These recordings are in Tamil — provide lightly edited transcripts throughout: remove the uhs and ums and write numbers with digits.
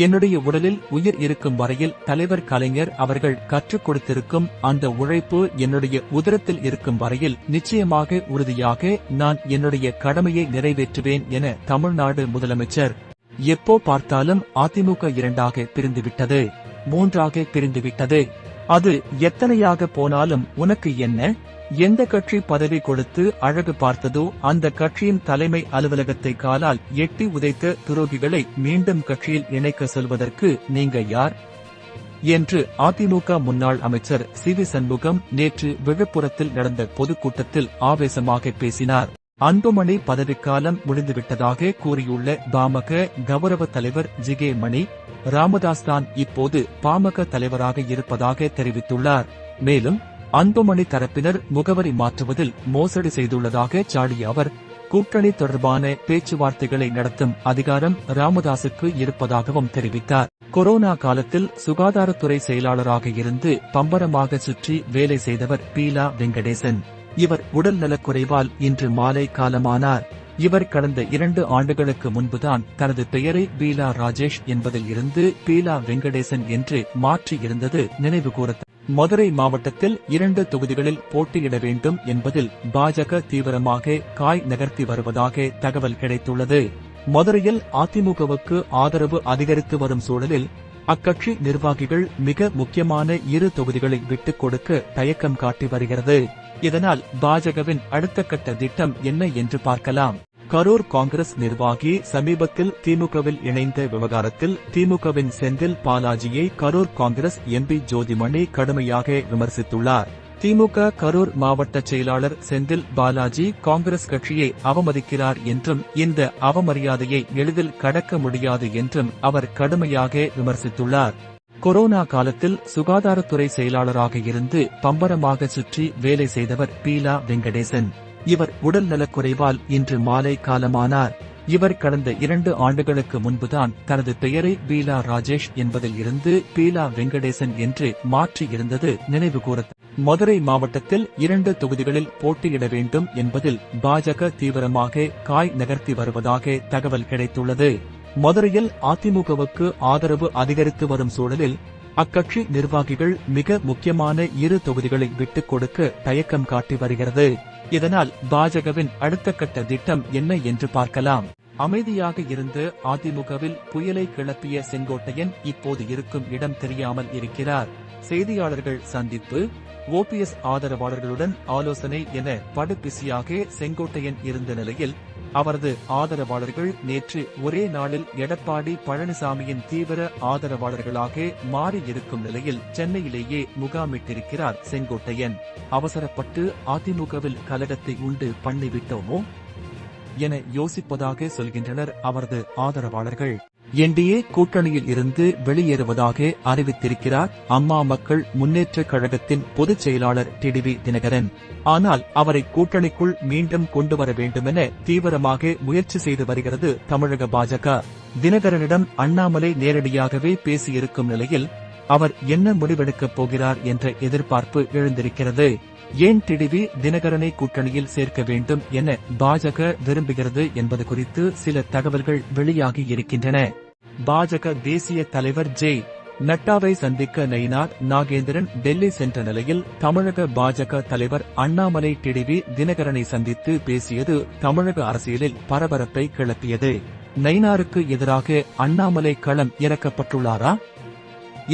என்னுடைய உடலில் உயிர் இருக்கும் வரையில் தலைவர் கலைஞர் அவர்கள் கற்றுக் கொடுத்திருக்கும் அந்த உழைப்பு என்னுடைய உதரத்தில் இருக்கும் வரையில் நிச்சயமாக உறுதியாக நான் என்னுடைய கடமையை நிறைவேற்றுவேன் என தமிழ்நாடு முதலமைச்சர். எப்போ பார்த்தாலும் அதிமுக 2ஆக பிரிந்துவிட்டது, 3ஆக பிரிந்துவிட்டது, அது எத்தனையாக போனாலும் உனக்கு என்ன? எந்த கட்சி பதவி கொடுத்து அழகு பார்த்ததோ அந்த கட்சியின் தலைமை அலுவலகத்தை காலால் எட்டி உதைத்த துரோகிகளை மீண்டும் கட்சியில் இணைக்க சொல்வதற்கு நீங்க யார் என்று அதிமுக முன்னாள் அமைச்சர் சி.வி. சண்முகம் நேற்று விழுப்புரத்தில் நடந்த பொதுக்கூட்டத்தில் ஆவேசமாக பேசினார். அன்புமணி பதவிக்காலம் முடிந்துவிட்டதாக கூறியுள்ள பாமக கௌரவ தலைவர் ஜி.கே. மணி, ராமதாஸ் தான் இப்போது பாமக தலைவராக இருப்பதாக தெரிவித்துள்ளார். மேலும் அன்புமணி தரப்பினர் முகவரி மாற்றுவதில் மோசடி செய்துள்ளதாக சாடிய அவர், கூட்டணி தொடர்பான பேச்சுவார்த்தைகளை நடத்தும் அதிகாரம் ராமதாசுக்கு இருப்பதாகவும் தெரிவித்தார். கொரோனா காலத்தில் சுகாதாரத்துறை செயலாளராக இருந்து பம்பரமாக சுற்றி வேலை செய்தவர் பீலா வெங்கடேசன். இவர் உடல் நலக்குறைவால் இன்று மாலை காலமானார். இவர் கடந்த 2 ஆண்டுகளுக்கு முன்புதான் தனது பெயரை பீலா ராஜேஷ் என்பதில் இருந்து பீலா வெங்கடேசன் என்று மாற்றி இருந்தது நினைவுகூரத்தக்கது. மதுரை மாவட்டத்தில் 2 தொகுதிகளில் போட்டியிட வேண்டும் என்பதில் பாஜக தீவிரமாக காய் நகர்த்தி வருவதாக தகவல் கிடைத்துள்ளது. மதுரையில் அதிமுகவுக்கு ஆதரவு அதிகரித்து வரும் சூழலில் அக்கட்சி நிர்வாகிகள் மிக முக்கியமான 2 தொகுதிகளை விட்டுக் கொடுக்க தயக்கம் காட்டி வருகிறது. இதனால் பாஜகவின் அடுத்த கட்ட திட்டம் என்ன என்று பார்க்கலாம். கரூர் காங்கிரஸ் நிர்வாகி சமீபத்தில் திமுகவில் இணைந்த விவகாரத்தில் திமுகவின் செந்தில் பாலாஜியை கரூர் காங்கிரஸ் எம்பி ஜோதிமணி கடுமையாக விமர்சித்துள்ளார். திமுக கரூர் மாவட்ட செயலாளர் செந்தில் பாலாஜி காங்கிரஸ் கட்சியை அவமதிக்கிறார் என்றும் இந்த அவமரியாதையை எளிதில் கடக்க முடியாது என்றும் அவர் கடுமையாக விமர்சித்துள்ளார். கொரோனா காலத்தில் சுகாதாரத்துறை செயலாளராக இருந்து பம்பரமாக சுற்றி வேலை செய்தவர் பீலா வெங்கடேசன். இவர் உடல் நலக்குறைவால் இன்று மாலை காலமானார். இவர் கடந்த 2 ஆண்டுகளுக்கு முன்புதான் தனது பெயரை பீலா ராஜேஷ் என்பதில் இருந்து பீலா வெங்கடேசன் என்று மாற்றி இருந்தது நினைவுகூரத்தக்கது. மதுரை மாவட்டத்தில் 2 தொகுதிகளில் போட்டியிட வேண்டும் என்பதில் பாஜக தீவிரமாக காய் நகர்த்தி வருவதாக தகவல் கிடைத்துள்ளது. மதுரையில் அதிமுகவுக்கு ஆதரவு அதிகரித்து வரும் சூழலில் அக்கட்சி நிர்வாகிகள் மிக முக்கியமான 2 தொகுதிகளை விட்டுக் கொடுக்க தயக்கம் காட்டி வருகிறது. இதனால் பாஜகவின் அடுத்த கட்ட திட்டம் என்ன என்று பார்க்கலாம். அமைதியாக இருந்து அதிமுகவில் புயலை கிளப்பிய செங்கோட்டையன் இப்போது இருக்கும் இடம் தெரியாமல் இருக்கிறார். செய்தியாளர்கள் சந்திப்பு, ஓபிஎஸ் ஆதரவாளர்களுடன் ஆலோசனை என படுபிசியாக செங்கோட்டையன் இருந்த நிலையில் அவரது ஆதரவாளர்கள் நேற்று ஒரே நாளில் எடப்பாடி பழனிசாமியின் தீவிர ஆதரவாளர்களாக மாறியிருக்கும் நிலையில் சென்னையிலேயே முகாமிட்டிருக்கிறார் செங்கோட்டையன். அவசரப்பட்டு அதிமுகவில் கலகத்தை உண்டு பண்ணிவிட்டோமோ என யோசிப்பதாக சொல்கின்றனர் அவரது ஆதரவாளர்கள். என்டிஏ கூட்டணியில் இருந்து வெளியேறுவதாக அறிவித்திருக்கிறார் அம்மா மக்கள் முன்னேற்ற கழகத்தின் பொதுச் செயலாளர் டிடிவி தினகரன். ஆனால் அவரை கூட்டணிக்குள் மீண்டும் கொண்டுவர வேண்டுமென தீவிரமாக முயற்சி செய்து வருகிறது தமிழக பாஜக. தினகரனிடம் அண்ணாமலை நேரடியாகவே பேசியிருக்கும் நிலையில் அவர் என்ன முடிவெடுக்கப் போகிறார் என்ற எதிர்பார்ப்பு எழுந்திருக்கிறது. ஏன் டிடிவி தினகரனை கூட்டணியில் சேர்க்க வேண்டும் என பாஜக விரும்புகிறது என்பது குறித்து சில தகவல்கள் வெளியாகி இருக்கின்றன. பாஜக தேசிய தலைவர் ஜே. நட்டாவை சந்திக்க நயினார் நாகேந்திரன் டெல்லி சென்ற நிலையில் தமிழக பாஜக தலைவர் அண்ணாமலை டிடிவி தினகரனை சந்தித்து பேசியது தமிழக அரசியலில் பரபரப்பை கிளப்பியது. நயினாருக்கு எதிராக அண்ணாமலை களம் இறக்கப்பட்டுள்ளாரா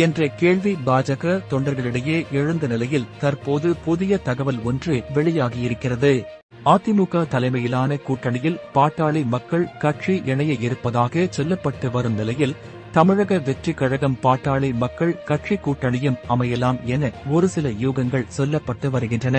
என்ற கேள்வி பாஜக தொண்டர்களிடையே எழுந்த நிலையில் தற்போது புதிய தகவல் ஒன்று வெளியாகியிருக்கிறது. அதிமுக தலைமையிலான கூட்டணியில் பாட்டாளி மக்கள் கட்சி இணைய இருப்பதாக சொல்லப்பட்டு வரும் நிலையில் தமிழக வெற்றி கழகம் பாட்டாளி மக்கள் கட்சி கூட்டணியும் அமையலாம் என ஒரு சில யூகங்கள் சொல்லப்பட்டு வருகின்றன.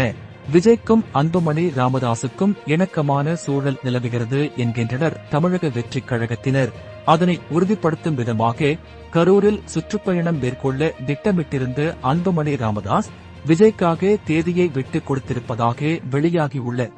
விஜய்க்கும் அன்புமணி ராமதாசுக்கும் இணக்கமான சூழல் நிலவுகிறது என்கின்றனர் தமிழக வெற்றி கழகத்தினர். அதனை உறுதிப்படுத்தும் விதமாக கரூரில் சுற்றுப்பயணம் மேற்கொள்ள திட்டமிட்டிருந்த அன்புமணி ராமதாஸ் விஜய்க்காக தேதியை விட்டுக் கொடுத்திருப்பதாக வெளியாகியுள்ள